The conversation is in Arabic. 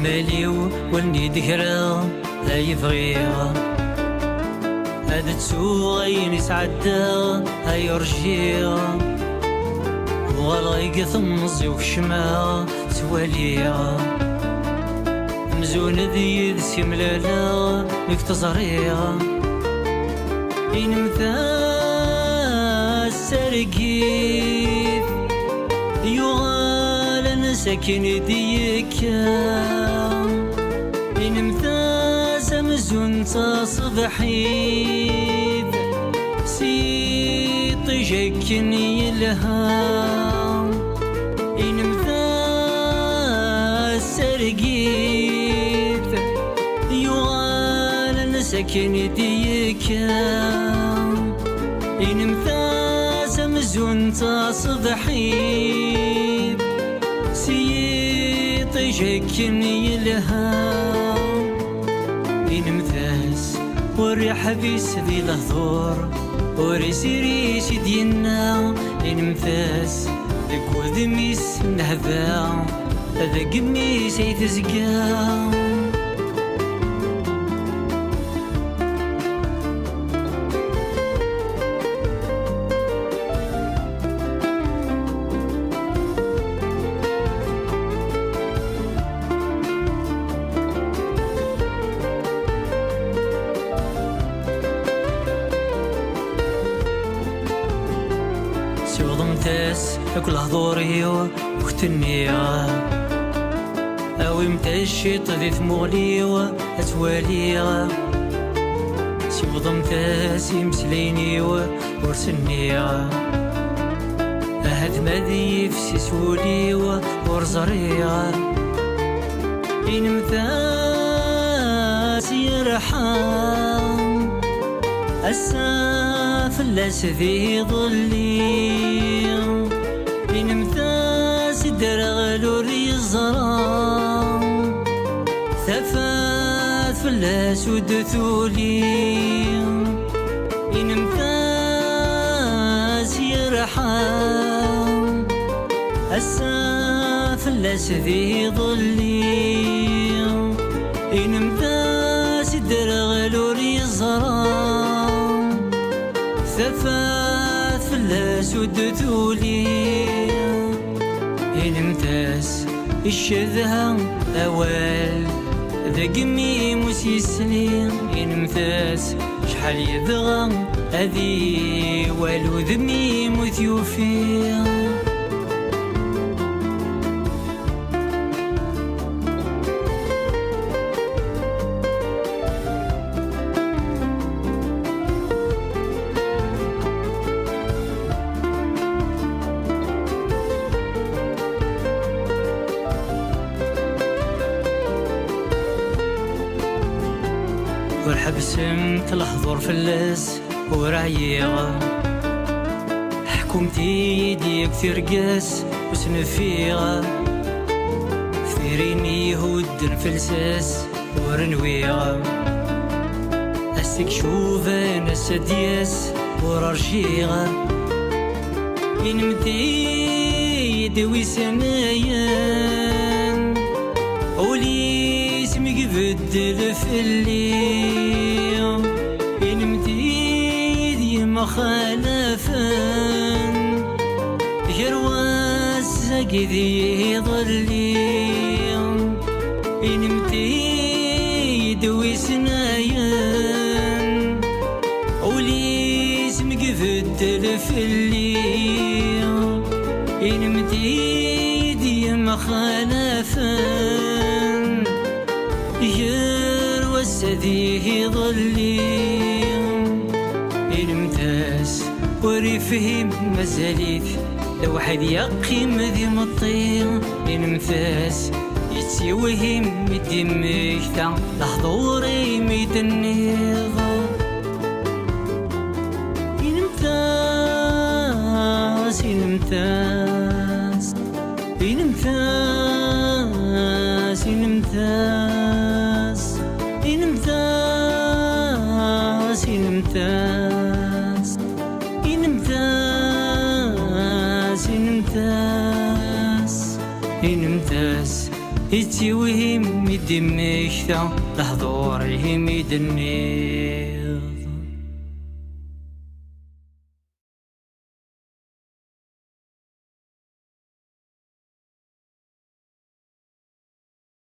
ماليو ولني دهرا هاي بغيها هاد تسوغين يسعدا هاي رجيها وغلايق ثمزي وشما سواليها مزون ذي ذسي ملالا ميك تزريها إنمثا سرقيت يغال نسكن ديكا إنمثا سمزون تصبحيت سيطي جاكني الهام إنمثا سرقيت يغال نسكن ديكا إنمثا سمزون تصبحيت سيطي جاكني الهام إنمثاس والريح بيس ذي الهضور وريسيري سيدينا إنمثاس ذاك وذميس نهبا ذاك ميس يتزقا سوضمتاس كل هضوري وختنيا أوي متشيط ذي ثمولي وأتواليا سوضمتاس يمسليني ورسنيا أهد مذي في سولي ورزريا إنمثاس يرحم الساف اللاس ذي ظلي إنمثاس درغلو ريزرام ثفات فلاس ودثولي إنمثاس يرحم الساف اللاس ذي ظلي إنمثاس درغلو ريزرام ثفات فلاس ودثولي إنمتاس الشذها أوال ذاك ميموس يسلي إنمتاس شحال يبغى أذي والو ذميم وثيوفي والحبسمت الحضور فلاس ورايغا حكومتي يدي كثير قاس وسنفيغا ثيريني يهود نفلساس ورنويغا أسك شوفا ناس دياس وررشيغا ينمدي يدوي سنايان ولي اسمك بدل في الليل ينمدي ديما خالفان جرواس ذي ظلي ينمدي يدوي سنايان ولي اسمك بدل في الليل ينمدي ديما خالفان يروس ذي ظلي إنمتاس وريفهم مزاليت لو حد يقيم ذي مطير إنمتاس يتسيوهم مدي ميكتا لحضوري ميت النظام إنمتاس إنمتاس إنمتاس إنمتاس إنمتاس إنمتاس إنمتاس إنمتاس إنمتاس يتي وهم يدي ميكتا لحضور يهم يدنيض